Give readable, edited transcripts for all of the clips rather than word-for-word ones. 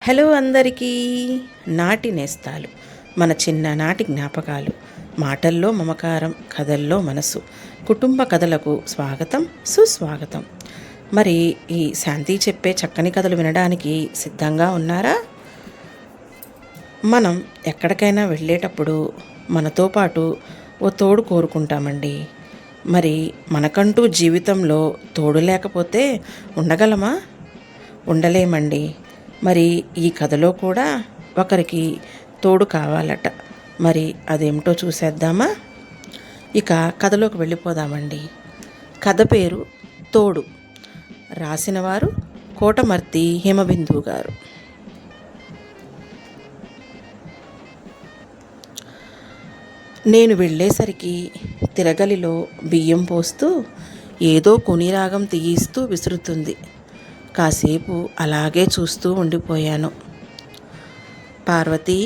Hello అందరికీ. నాటి నేస్తాలు, మన చిన్ననాటి జ్ఞాపకాలు, మాటల్లో మమకారం, కథల్లో మనసు, కుటుంబ కథలకు స్వాగతం, సుస్వాగతం. మరి ఈ శాంతి చెప్పే చక్కని కథలు వినడానికి సిద్ధంగా ఉన్నారా? మనం ఎక్కడికైనా వెళ్ళేటప్పుడు మనతో పాటు ఓ తోడు కోరుకుంటామండి. మరి మనకంటూ జీవితంలో తోడు లేకపోతే ఉండగలమా? ఉండలేమండి. మరి ఈ కథలో కూడా ఒకరికి తోడు కావాలట. మరి అదేమిటో చూసేద్దామా? ఇక కథలోకి వెళ్ళిపోదామండి. కథ పేరు తోడు. రాసినవారు కోటమర్తి హిమబిందు గారు. నేను వెళ్ళేసరికి తిరగలిలో బియ్యం పోస్తూ ఏదో కొనిరాగం తీయిస్తూ విసురుతుంది. కాసేపు అలాగే చూస్తూ ఉండిపోయాను. పార్వతి.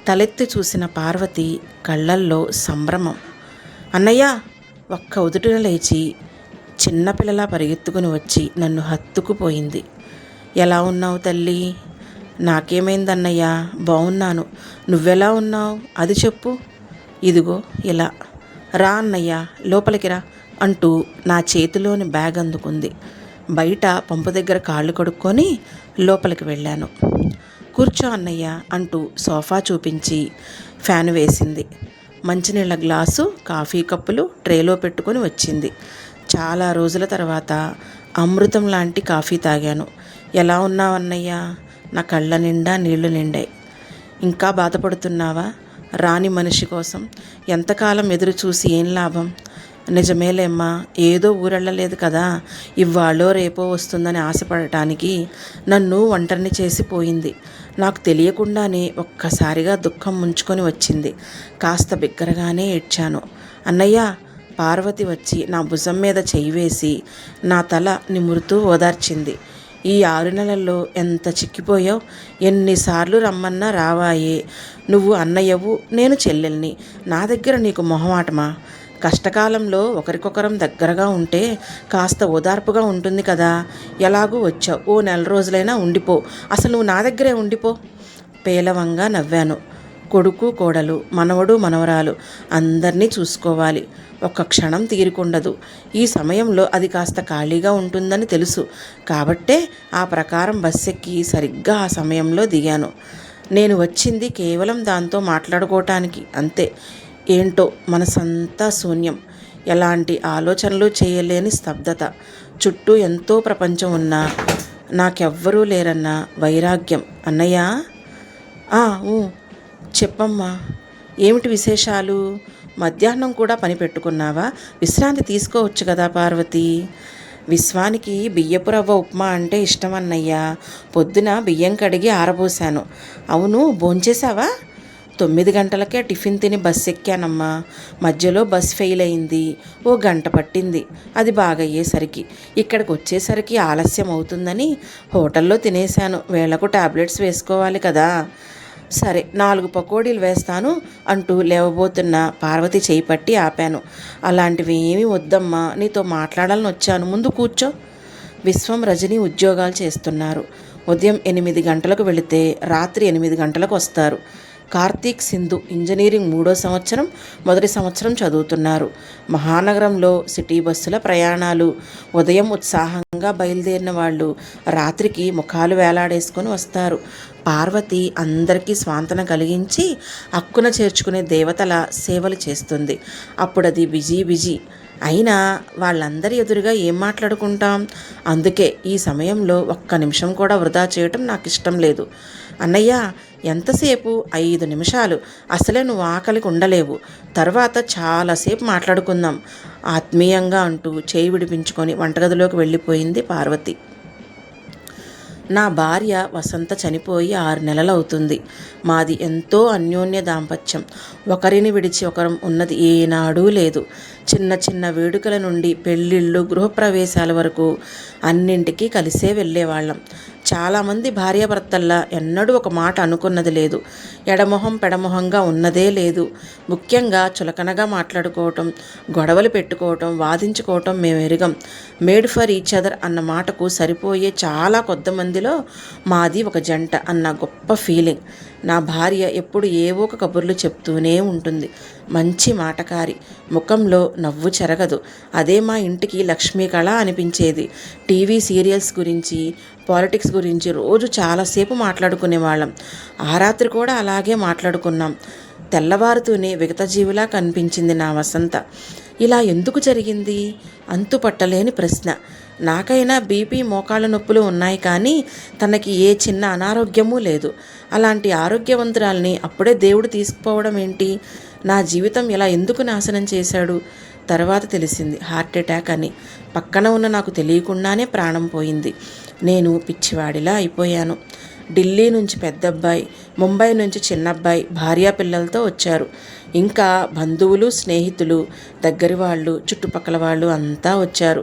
తలెత్తి చూసిన పార్వతి కళ్ళల్లో సంభ్రమం. అన్నయ్య! ఒక్క ఉదుటిన లేచి చిన్నపిల్లలా పరిగెత్తుకుని వచ్చి నన్ను హత్తుకుపోయింది. ఎలా ఉన్నావు తల్లి? నాకేమైందన్నయ్య? బాగున్నాను. నువ్వెలా ఉన్నావు అది చెప్పు. ఇదిగో ఇలా. రా అన్నయ్య, లోపలికి రా అంటూ నా చేతిలోని బ్యాగ్ అందుకుంది. బయట పంపు దగ్గర కాళ్ళు కడుక్కొని లోపలికి వెళ్ళాను. కూర్చో అన్నయ్య అంటూ సోఫా చూపించి ఫ్యాన్ వేసింది. మంచినీళ్ళ గ్లాసు, కాఫీ కప్పులు ట్రేలో పెట్టుకొని వచ్చింది. చాలా రోజుల తర్వాత అమృతం లాంటి కాఫీ తాగాను. ఎలా ఉన్నావు అన్నయ్య? నా కళ్ళ నిండా నీళ్లు నిండాయి. ఇంకా బాధపడుతున్నావా? రాని మనిషి కోసం ఎంతకాలం ఎదురు చూసి ఏం లాభం? నిజమేలేమ్మా, ఏదో ఊరెళ్ళలేదు కదా, ఇవాళో రేపో వస్తుందని ఆశపడటానికి నన్ను ఒంటరిని చేసిపోయింది. నాకు తెలియకుండానే ఒక్కసారిగా దుఃఖం ముంచుకొని వచ్చింది. కాస్త బిగ్గరగానే ఏడ్చాను. అన్నయ్య! పార్వతి వచ్చి నా భుజం మీద చెయ్యి వేసి నా తల నిమురుతూ ఓదార్చింది. ఈ 6 నెలల్లో ఎంత చిక్కిపోయావు? ఎన్నిసార్లు రమ్మన్నా రావాయే. నువ్వు అన్నయ్యవు, నేను చెల్లెల్ని. నా దగ్గర నీకు మొహమాటమా? కష్టకాలంలో ఒకరికొకరం దగ్గరగా ఉంటే కాస్త ఓదార్పుగా ఉంటుంది కదా. ఎలాగూ వచ్చావు, ఓ 4 రోజులైనా ఉండిపో. అసలు నువ్వు నా దగ్గరే ఉండిపో. పేలవంగా నవ్వాను. కొడుకు, కోడలు, మనవడు, మనవరాలు అందరినీ చూసుకోవాలి. ఒక్క క్షణం తీరుకుండదు. ఈ సమయంలో అది కాస్త ఖాళీగా ఉంటుందని తెలుసు. కాబట్టే ఆ ప్రకారం బస్సెక్కి సరిగ్గా ఆ సమయంలో దిగాను. నేను వచ్చింది కేవలం దాంతో మాట్లాడుకోవటానికి, అంతే. ఏంటో మనసంతా శూన్యం. ఎలాంటి ఆలోచనలు చేయలేని స్తబ్దత. చుట్టూ ఎంతో ప్రపంచం ఉన్నా నాకెవ్వరూ లేరన్న వైరాగ్యం. అన్నయ్య! చెప్పమ్మా. ఏమిటి విశేషాలు? మధ్యాహ్నం కూడా పని పెట్టుకున్నావా? విశ్రాంతి తీసుకోవచ్చు కదా పార్వతి. విశ్వానికి బియ్యపు రవ్వ ఉప్మా అంటే ఇష్టం అన్నయ్య. పొద్దున బియ్యం కడిగి ఆరబోసాను. అవును, భోంచేశావా? 9 గంటలకే టిఫిన్ తిని బస్సు ఎక్కానమ్మా. మధ్యలో బస్ ఫెయిల్ అయింది. ఓ గంట పట్టింది. అది బాగయ్యేసరికి ఇక్కడికి వచ్చేసరికి ఆలస్యం అవుతుందని హోటల్లో తినేశాను. వేళకు టాబ్లెట్స్ వేసుకోవాలి కదా. సరే, 4 పకోడీలు వేస్తాను అంటూ లేవబోతున్న పార్వతి చేయి పట్టి ఆపాను. అలాంటివి ఏమీ వద్దమ్మా, నీతో మాట్లాడాలని వచ్చాను. ముందు కూర్చో. విశ్వం, రజని ఉద్యోగాలు చేస్తున్నారు. ఉదయం 8 గంటలకు వెళితే రాత్రి 8 గంటలకు వస్తారు. కార్తీక్, సింధు ఇంజనీరింగ్ 3వ సంవత్సరం, మొదటి సంవత్సరం చదువుతున్నారు. మహానగరంలో సిటీ బస్సుల ప్రయాణాలు. ఉదయం ఉత్సాహంగా బయలుదేరిన వాళ్ళు రాత్రికి ముఖాలు వేలాడేసుకొని వస్తారు. పార్వతి అందరికీ స్వాంతన కలిగించి అక్కున చేర్చుకునే దేవతల సేవలు చేస్తుంది. అప్పుడు అది బిజీ. అయినా వాళ్ళందరి ఎదురుగా ఏం మాట్లాడుకుంటాం? అందుకే ఈ సమయంలో ఒక్క నిమిషం కూడా వృధా చేయటం నాకు ఇష్టం లేదు. అన్నయ్య! ఎంతసేపు? 5 నిమిషాలు. అసలే నువ్వు ఆకలికి ఉండలేవు. తర్వాత చాలాసేపు మాట్లాడుకుందాం ఆత్మీయంగా అంటూ చేయి విడిపించుకొని వంటగదిలోకి వెళ్ళిపోయింది పార్వతి. నా భార్య వసంత చనిపోయి 6 నెలలవుతుంది. మాది ఎంతో అన్యోన్య దాంపత్యం. ఒకరిని విడిచి ఒకరం ఉన్నది ఏనాడూ లేదు. చిన్న చిన్న వేడుకల నుండి పెళ్ళిళ్ళు, గృహప్రవేశాల వరకు అన్నింటికీ కలిసే వెళ్ళేవాళ్ళం. చాలామంది భార్యాభర్తల్లా ఎన్నడూ ఒక మాట అనుకున్నది లేదు. ఎడమొహం పెడమొహంగా ఉన్నదే లేదు. ముఖ్యంగా చులకనగా మాట్లాడుకోవటం, గొడవలు పెట్టుకోవటం, వాదించుకోవటం మేము ఎరుగం. మేడ్ ఫర్ ఈచ్ అదర్ అన్న మాటకు సరిపోయే చాలా కొద్దిమందిలో మాది ఒక జంట అన్న గొప్ప ఫీలింగ్. నా భార్య ఎప్పుడు ఏవో ఒక కబుర్లు చెప్తూనే ఉంటుంది. మంచి మాటకారి, ముఖంలో నవ్వు చెరగదు. అదే మా ఇంటికి లక్ష్మీ కళ అనిపించేది. టీవీ సీరియల్స్ గురించి, పాలిటిక్స్ గురించి రోజు చాలాసేపు మాట్లాడుకునేవాళ్ళం. ఆ రాత్రి కూడా అలాగే మాట్లాడుకున్నాం. తెల్లవారుతూనే విగతజీవిలా కనిపించింది నా వసంత. ఇలా ఎందుకు జరిగింది? అంతుపట్టలేని ప్రశ్న. నాకైనా బీపీ, మోకాళ్ళ నొప్పులు ఉన్నాయి, కానీ తనకి ఏ చిన్న అనారోగ్యమూ లేదు. అలాంటి ఆరోగ్యవంతురాల్ని అప్పుడే దేవుడు తీసుకుపోవడం ఏంటి? నా జీవితం ఇలా ఎందుకు నాశనం చేశాడు? తర్వాత తెలిసింది హార్ట్ అటాక్ అని. పక్కన ఉన్న నాకు తెలియకుండానే ప్రాణం పోయింది. నేను పిచ్చివాడిలా అయిపోయాను. ఢిల్లీ నుంచి పెద్దబ్బాయి, ముంబై నుంచి చిన్నబ్బాయి భార్యా పిల్లలతో వచ్చారు. ఇంకా బంధువులు, స్నేహితులు, దగ్గరి వాళ్ళు, చుట్టుపక్కల వాళ్ళు అంతా వచ్చారు.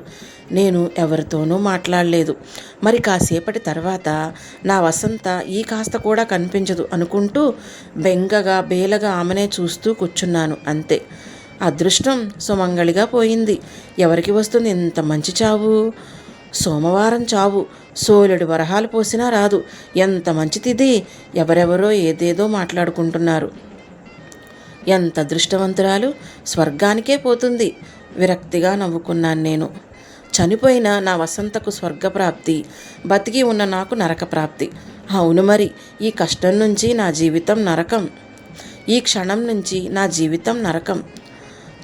నేను ఎవరితోనూ మాట్లాడలేదు. మరి కాసేపటి తర్వాత నా వసంత ఈ కాస్త కూడా కనిపించదు అనుకుంటూ బెంగగా బేలగా ఆమెనే చూస్తూ కూర్చున్నాను. అంతే. అదృష్టం సుమంగళిగా పోయింది. ఎవరికి వస్తుంది ఇంత మంచి చావు? సోమవారం చావు. సోలెడు వరహాలు పోసినా రాదు. ఎంత మంచిదిది! ఎవరెవరో ఏదేదో మాట్లాడుకుంటున్నారు. ఎంత అదృష్టవంతురాలు! స్వర్గానికే పోతుంది. విరక్తిగా నవ్వుకున్నాను నేను. చనిపోయిన నా వసంతకు స్వర్గప్రాప్తి, బతికి ఉన్న నాకు నరకప్రాప్తి. అవును మరి, ఈ కష్టం నుంచి నా జీవితం నరకం. ఈ క్షణం నుంచి నా జీవితం నరకం.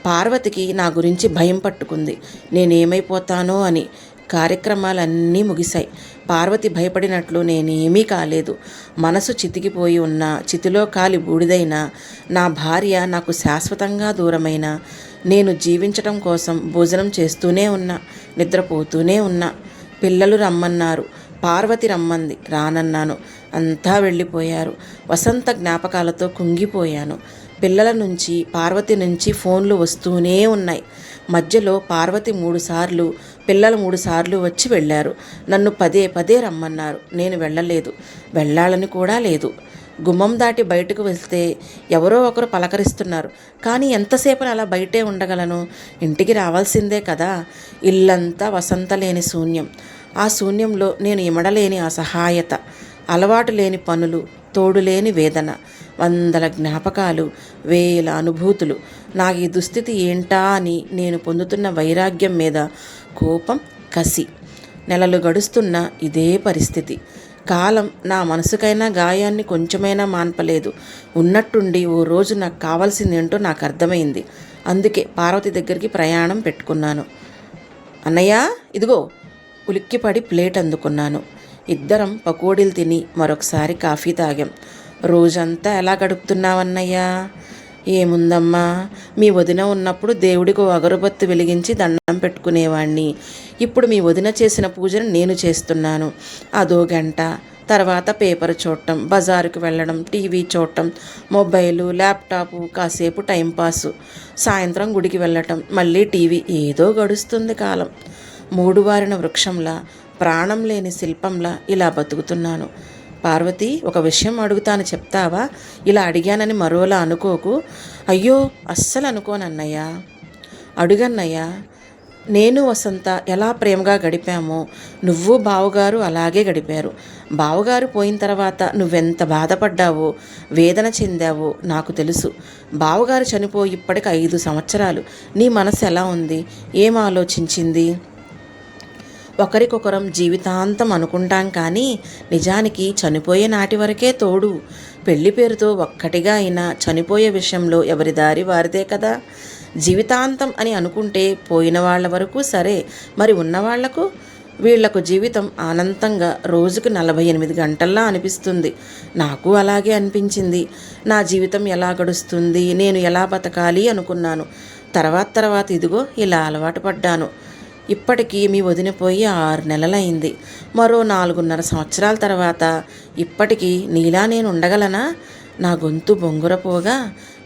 పార్వతికి నా గురించి భయం పట్టుకుంది, నేనేమైపోతానో అని. కార్యక్రమాలన్నీ ముగిశాయి. పార్వతి భయపడినట్లు నేనేమీ కాలేదు. మనసు చితికిపోయి ఉన్న, చితిలో కాలి బూడిదైన నా భార్య నాకు శాశ్వతంగా దూరమైన, నేను జీవించటం కోసం భోజనం చేస్తూనే ఉన్నా, నిద్రపోతూనే ఉన్నా. పిల్లలు రమ్మన్నారు, పార్వతి రమ్మంది, రానన్నాను. అంతా వెళ్ళిపోయారు. వసంత జ్ఞాపకాలతో కుంగిపోయాను. పిల్లల నుంచి, పార్వతి నుంచి ఫోన్లు వస్తూనే ఉన్నాయి. మధ్యలో పార్వతి 3 సార్లు, పిల్లలు 3 సార్లు వచ్చి వెళ్ళారు. నన్ను పదే పదే రమ్మన్నారు. నేను వెళ్ళలేదు. వెళ్ళాలని కూడా లేదు. గుమ్మం దాటి బయటకు వెళ్తే ఎవరో ఒకరు పలకరిస్తున్నారు, కానీ ఎంతసేపు అలా బయటే ఉండగలను? ఇంటికి రావాల్సిందే కదా. ఇల్లంతా వసంత లేని శూన్యం. ఆ శూన్యంలో నేను ఇమడలేని అసహాయత, అలవాటు లేని పనులు, తోడులేని వేదన, వందల జ్ఞాపకాలు, వేల అనుభూతులు. నాకు ఈ దుస్థితి ఏంటా అని నేను పొందుతున్న వైరాగ్యం మీద కోపం, కసి. నెలలు గడుస్తున్న ఇదే పరిస్థితి. కాలం నా మనసుకైనా గాయాన్ని కొంచెమైనా మాన్పలేదు. ఉన్నట్టుండి ఓ రోజు నాకు కావాల్సిందేంటో నాకు అర్థమైంది. అందుకే పార్వతి దగ్గరికి ప్రయాణం పెట్టుకున్నాను. అన్నయ్య, ఇదిగో. ఉలిక్కిపడి ప్లేట్ అందుకున్నాను. ఇద్దరం పకోడీలు తిని మరొకసారి కాఫీ తాగాం. రోజంతా ఎలా గడుపుతున్నావన్నయ్యా? ఏముందమ్మా, మీ వదిన ఉన్నప్పుడు దేవుడికి అగరబత్తి వెలిగించి దండం పెట్టుకునేవాణ్ణి. ఇప్పుడు మీ వదిన చేసిన పూజను నేను చేస్తున్నాను. అదో గంట. తర్వాత పేపర్ చూడటం, బజారుకు వెళ్ళడం, టీవీ చూడటం, మొబైలు, ల్యాప్టాపు, కాసేపు టైంపాసు. సాయంత్రం గుడికి వెళ్ళటం, మళ్ళీ టీవీ. ఏదో గడుస్తుంది కాలం. మూడువారిన వృక్షంలా, ప్రాణం లేని శిల్పంలా ఇలా బతుకుతున్నాను. పార్వతి, ఒక విషయం అడుగుతాను, చెప్తావా? ఇలా అడిగానని మరోలా అనుకోకు. అయ్యో, అస్సలు అనుకోనన్నయ్యా. అడుగన్నయ్యా. నేను వసంత ఎలా ప్రేమగా గడిపామో నువ్వు బావగారు అలాగే గడిపారు. బావగారు పోయిన తర్వాత నువ్వెంత బాధపడ్డావో, వేదన చెందావో నాకు తెలుసు. బావగారు చనిపోయి ఇప్పటికి 5 సంవత్సరాలు. నీ మనసు ఎలా ఉంది? ఏం ఆలోచించింది? ఒకరికొకరం జీవితాంతం అనుకుంటాం, కానీ నిజానికి చనిపోయే నాటి వరకే తోడు. పెళ్లి పేరుతో ఒక్కటిగా అయినా చనిపోయే విషయంలో ఎవరి దారి వారిదే కదా. జీవితాంతం అని అనుకుంటే పోయిన వాళ్ళ వరకు సరే, మరి ఉన్నవాళ్లకు? వీళ్లకు జీవితం అనంతంగా రోజుకు 48 గంటల్లా అనిపిస్తుంది. నాకు అలాగే అనిపించింది. నా జీవితం ఎలా గడుస్తుంది, నేను ఎలా బతకాలి అనుకున్నాను. తర్వాత ఇదిగో ఇలా అలవాటు పడ్డాను. ఇప్పటికీ మీ వదిలిపోయి 6 నెలలైంది. మరో 4.5 సంవత్సరాల తర్వాత ఇప్పటికీ నీలా నేను ఉండగలనా? నా గొంతు బొంగురపోగా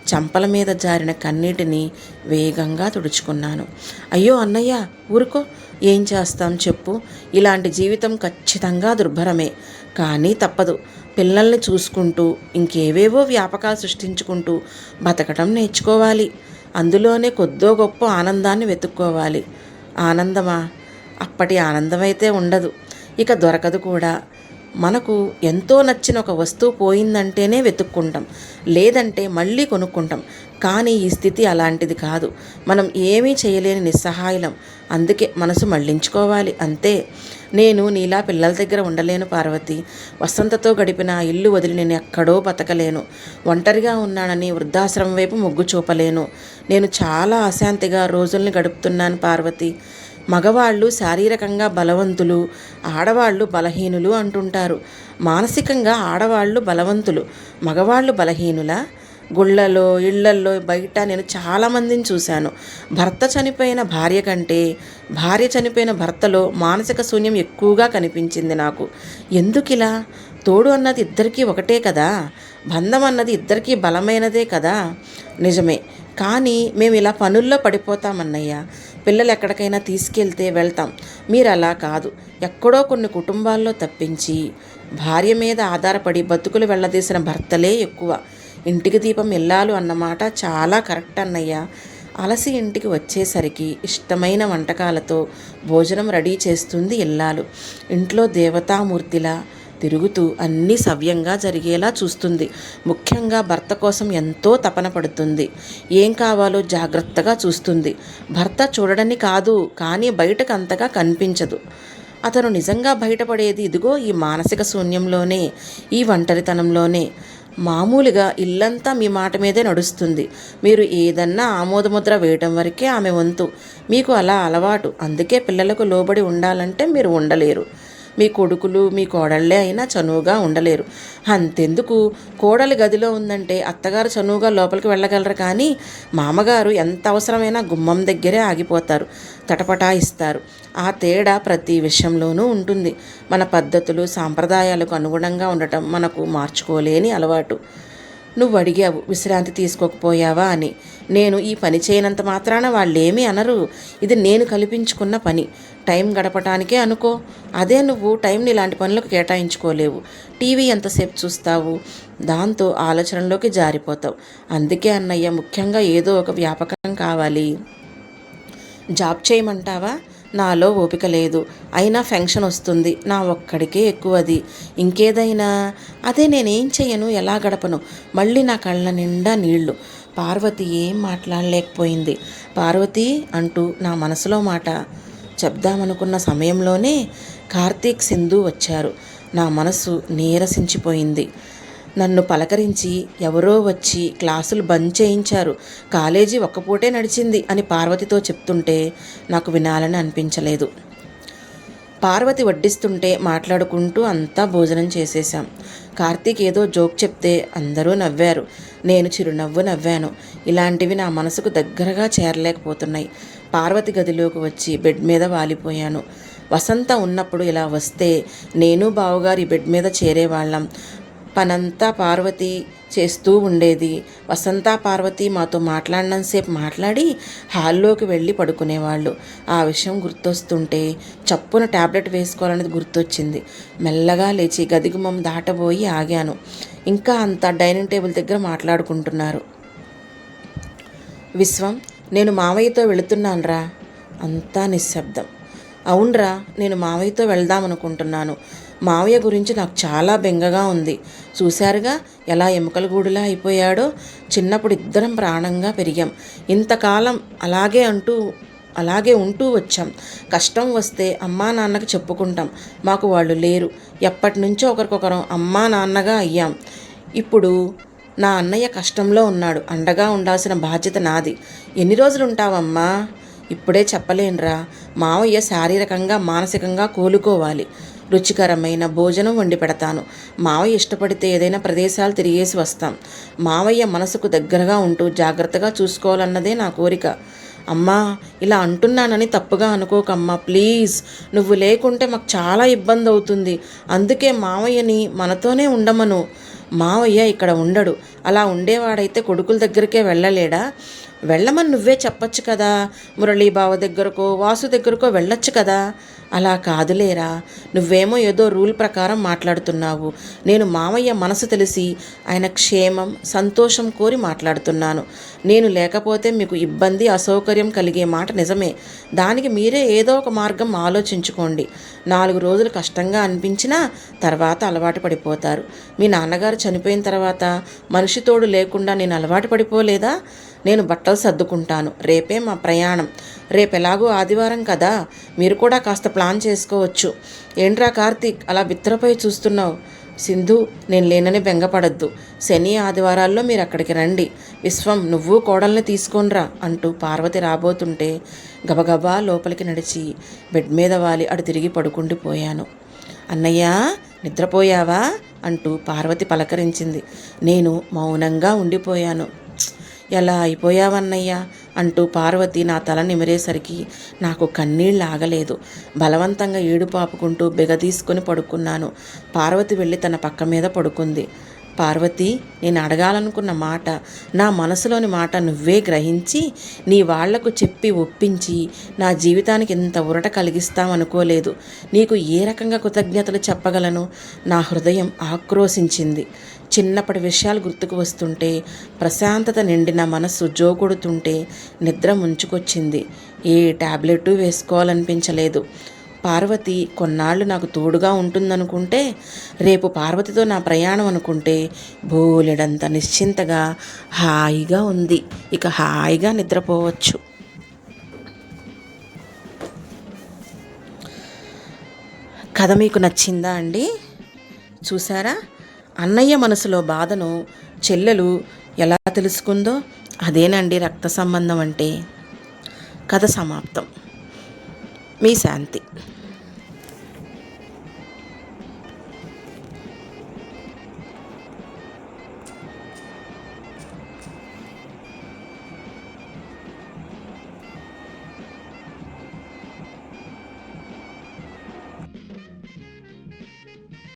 చంపల మీద జారిన కన్నీటిని వేగంగా తుడుచుకున్నాను. అయ్యో అన్నయ్య, ఊరుకో, ఏం చేస్తాం చెప్పు. ఇలాంటి జీవితం ఖచ్చితంగా దుర్భరమే, కానీ తప్పదు. పిల్లల్ని చూసుకుంటూ ఇంకేవేవో వ్యాపకాలు సృష్టించుకుంటూ బతకటం నేర్చుకోవాలి. అందులోనే కొద్దో గొప్ప ఆనందాన్ని వెతుక్కోవాలి. ఆనందమా? అప్పటి ఆనందమైతే ఉండదు, ఇక దొరకదు కూడా. మనకు ఎంతో నచ్చిన ఒక వస్తువు పోయిందంటేనే వెతుక్కుంటాం, లేదంటే మళ్ళీ కొనుక్కుంటాం. కానీ ఈ స్థితి అలాంటిది కాదు. మనం ఏమీ చేయలేని నిస్సహాయులం. అందుకే మనసు మళ్ళించుకోవాలి, అంతే. నేను నీలా పిల్లల దగ్గర ఉండలేను పార్వతి. వసంతతో గడిపిన ఆ ఇల్లు వదిలి నేను ఎక్కడో బతకలేను. ఒంటరిగా ఉన్నానని వృద్ధాశ్రమం వైపు మొగ్గు చూపలేను. నేను చాలా అశాంతిగా రోజుల్ని గడుపుతున్నాను పార్వతి. మగవాళ్ళు శారీరకంగా బలవంతులు, ఆడవాళ్ళు బలహీనులు అంటుంటారు. మానసికంగా ఆడవాళ్ళు బలవంతులు, మగవాళ్ళు బలహీనులా? గుళ్ళలో, ఇళ్లల్లో, బయట నేను చాలామందిని చూశాను. భర్త చనిపోయిన భార్య కంటే భార్య చనిపోయిన భర్తలో మానసిక శూన్యం ఎక్కువగా కనిపించింది నాకు. ఎందుకిలా? తోడు అన్నది ఇద్దరికీ ఒకటే కదా, బంధం అన్నది ఇద్దరికీ బలమైనదే కదా. నిజమే, కానీ మేము ఇలా పనుల్లో పడిపోతామన్నయ్య. పిల్లలు ఎక్కడికైనా తీసుకెళ్తే వెళ్తాం, మీరు అలా కాదు. ఎక్కడో కొన్ని కుటుంబాల్లో తప్పించి భార్య మీద ఆధారపడి బతుకులు వెళ్ళదీసిన భర్తలే ఎక్కువ. ఇంటికి దీపం ఇల్లాలు అన్నమాట చాలా కరెక్ట్ అన్నయ్య. అలసి ఇంటికి వచ్చేసరికి ఇష్టమైన వంటకాలతో భోజనం రెడీ చేస్తుంది ఇల్లాలు. ఇంట్లో దేవతామూర్తిలా తిరుగుతూ అన్నీ సవ్యంగా జరిగేలా చూస్తుంది. ముఖ్యంగా భర్త కోసం ఎంతో తపన పడుతుంది. ఏం కావాలో జాగ్రత్తగా చూస్తుంది. భర్త చూడడని కాదు, కానీ బయటకు అంతగా కనిపించదు. అతను నిజంగా బయటపడేది ఇదిగో ఈ మానసిక శూన్యంలోనే, ఈ ఒంటరితనంలోనే. మామూలుగా ఇల్లంతా మీ మాట మీదే నడుస్తుంది. మీరు ఏదన్నా ఆమోదముద్ర వేయడం వరకే ఆమె వంతు. మీకు అలా అలవాటు. అందుకే పిల్లలకు లోబడి ఉండాలంటే మీరు ఉండలేరు. మీ కొడుకులు, మీ కోడళ్ళే అయినా చనువుగా ఉండలేరు. అంతెందుకు, కోడలి గదిలో ఉందంటే అత్తగారు చనువుగా లోపలికి వెళ్ళగలరు, కానీ మామగారు ఎంత అవసరమైనా గుమ్మం దగ్గరే ఆగిపోతారు, తటపటాయిస్తారు. ఆ తేడా ప్రతి విషయంలోనూ ఉంటుంది. మన పద్ధతులు, సాంప్రదాయాలకు అనుగుణంగా ఉండటం మనకు మార్చుకోలేని అలవాటు. నువ్వు అడిగావు విశ్రాంతి తీసుకోకపోయావా అని. నేను ఈ పని చేయనంత మాత్రాన వాళ్ళేమీ అనరు. ఇది నేను కల్పించుకున్న పని. టైం గడపటానికే అనుకో. అదే నువ్వు టైంని ఇలాంటి పనులకు కేటాయించుకోలేవు. టీవీ ఎంతసేపు చూస్తావు? దాంతో ఆలోచనలోకి జారిపోతావు. అందుకే అన్నయ్య, ముఖ్యంగా ఏదో ఒక వ్యాపకం కావాలి. జాబ్ చేయమంటావా? నాలో ఓపిక లేదు. అయినా ఫంక్షన్ వస్తుంది, నా ఒక్కడికే ఎక్కువది. ఇంకేదైనా? అదే నేనేం చెయ్యను, ఎలా గడపను? మళ్ళీ నా కళ్ళ నిండా నీళ్లు. పార్వతి ఏం మాట్లాడలేకపోయింది. పార్వతి అంటూ నా మనసులో మాట చెప్దామనుకున్న సమయంలోనే కార్తీక్, సింధు వచ్చారు. నా మనసు నీరసించిపోయింది. నన్ను పలకరించి ఎవరో వచ్చి క్లాసులు బంద్ చేయించారు, కాలేజీ ఒక్కపూటే నడిచింది అని పార్వతితో చెప్తుంటే నాకు వినాలని అనిపించలేదు. పార్వతి వడ్డిస్తుంటే మాట్లాడుకుంటూ అంతా భోజనం చేసేశాం. కార్తీక్ ఏదో జోక్ చెప్తే అందరూ నవ్వారు. నేను చిరునవ్వు నవ్వాను. ఇలాంటివి నా మనసుకు దగ్గరగా చేరలేకపోతున్నాయి. పార్వతి గదిలోకి వచ్చి బెడ్ మీద వాలిపోయాను. వసంత ఉన్నప్పుడు ఇలా వస్తే నేను బావగారు ఈ బెడ్ మీద చేరేవాళ్ళం. పనంతా పార్వతి చేస్తూ ఉండేది. వసంత, పార్వతి మాతో మాట్లాడినంతసేపు మాట్లాడి హాల్లోకి వెళ్ళి పడుకునేవాళ్ళు. ఆ విషయం గుర్తొస్తుంటే చప్పున ట్యాబ్లెట్ వేసుకోవాలనేది గుర్తొచ్చింది. మెల్లగా లేచి గదిగుమ్మం దాటబోయి ఆగాను. ఇంకా అంతా డైనింగ్ టేబుల్ దగ్గర మాట్లాడుకుంటున్నారు. విశ్వం, నేను మావయ్యతో వెళుతున్నానురా. అంతా నిశ్శబ్దం. అవునరా, నేను మావయ్యతో వెళ్దామనుకుంటున్నాను. మావయ్య గురించి నాకు చాలా బెంగగా ఉంది. చూశారుగా ఎలా ఎముకల గూడులా అయిపోయాడో. చిన్నప్పుడు ఇద్దరం ప్రాణంగా పెరిగాం. ఇంతకాలం అలాగే ఉంటూ వచ్చాం. కష్టం వస్తే అమ్మా నాన్నకి చెప్పుకుంటాం. మాకు వాళ్ళు లేరు. ఎప్పటి నుంచో ఒకరికొకరం అమ్మా నాన్నగా అయ్యాం. ఇప్పుడు నా అన్నయ్య కష్టంలో ఉన్నాడు. అండగా ఉండాల్సిన బాధ్యత నాది. ఎన్ని రోజులు ఉంటావమ్మా? ఇప్పుడే చెప్పలేనురా. మావయ్య శారీరకంగా, మానసికంగా కోలుకోవాలి. రుచికరమైన భోజనం వండి పెడతాను. మావయ్య ఇష్టపడితే ఏదైనా ప్రదేశాలు తిరిగేసి వస్తాం. మావయ్య మనసుకు దగ్గరగా ఉంటూ జాగ్రత్తగా చూసుకోవాలన్నదే నా కోరిక. అమ్మా, ఇలా అంటున్నానని తప్పుగా అనుకోకమ్మా, ప్లీజ్. నువ్వు లేకుంటే మాకు చాలా ఇబ్బంది అవుతుంది. అందుకే మావయ్యని మనతోనే ఉండమను. మావయ్య ఇక్కడ ఉండడు. అలా ఉండేవాడైతే కొడుకుల దగ్గరికే వెళ్ళలేడా? వెళ్ళమని నువ్వే చెప్పొచ్చు కదా. మురళీ బావ దగ్గరకో వాసు దగ్గరకో వెళ్ళొచ్చు కదా. అలా కాదులేరా, నువ్వేమో ఏదో రూల్ ప్రకారం మాట్లాడుతున్నావు. నేను మామయ్య మనసు తెలిసి ఆయన క్షేమం సంతోషం కోరి మాట్లాడుతున్నాను. నేను లేకపోతే మీకు ఇబ్బంది అసౌకర్యం కలిగే మాట నిజమే. దానికి మీరే ఏదో ఒక మార్గం ఆలోచించుకోండి. 4 రోజులు కష్టంగా అనిపించినా తర్వాత అలవాటు పడిపోతారు. మీ నాన్నగారు చనిపోయిన తర్వాత మనిషి తోడు లేకుండా నేను అలవాటు పడిపోలేదా? నేను బట్టలు సర్దుకుంటాను. రేపే మా ప్రయాణం. రేపు ఎలాగో ఆదివారం కదా, మీరు కూడా కాస్త ప్లాన్ చేసుకోవచ్చు. ఏంట్రా కార్తీక్ అలా బిత్తరపై చూస్తున్నావు? సింధు, నేను లేనని బెంగపడద్దు. శని ఆదివారాల్లో మీరు అక్కడికి రండి. విశ్వం, నువ్వు కోడల్ని తీసుకొనిరా అంటూ పార్వతి రాబోతుంటే గబగబా లోపలికి నడిచి బెడ్ మీద వాలి అటు తిరిగి పడుకుండిపోయాను. అన్నయ్య, నిద్రపోయావా అంటూ పార్వతి పలకరించింది. నేను మౌనంగా ఉండిపోయాను. ఎలా అయిపోయావన్నయ్యా అంటూ పార్వతి నా తల నిమిరేసరికి నాకు కన్నీళ్ళు ఆగలేదు. బలవంతంగా ఏడుపు ఆపుకుంటూ బిగదీసుకొని పడుకున్నాను. పార్వతి వెళ్ళి తన పక్క మీద పడుకుంది. పార్వతి, నేను అడగాలనుకున్న మాట, నా మనసులోని మాట నువ్వే గ్రహించి నీ వాళ్లకు చెప్పి ఒప్పించి నా జీవితానికి ఇంత ఉరట కలిగిస్తామనుకోలేదు. నీకు ఏ రకంగా కృతజ్ఞతలు చెప్పగలను? నా హృదయం ఆక్రోశించింది. చిన్నప్పటి విషయాలు గుర్తుకు వస్తుంటే, ప్రశాంతత నిండిన మనస్సు జోకొడుతుంటే నిద్ర ముంచుకొచ్చింది. ఏ టాబ్లెట్టు వేసుకోవాలనిపించలేదు. పార్వతి కొన్నాళ్ళు నాకు తోడుగా ఉంటుందనుకుంటే, రేపు పార్వతితో నా ప్రయాణం అనుకుంటే బోలెడంత నిశ్చింతగా హాయిగా ఉంది. ఇక హాయిగా నిద్రపోవచ్చు. కథ మీకు నచ్చిందా అండి? చూసారా? అన్నయ్య మనసులో బాధను చెల్లెలు ఎలా తెలుసుకుందో అదేనండి రక్త సంబంధం అంటే. కథ సమాప్తం. మీ శాంతి.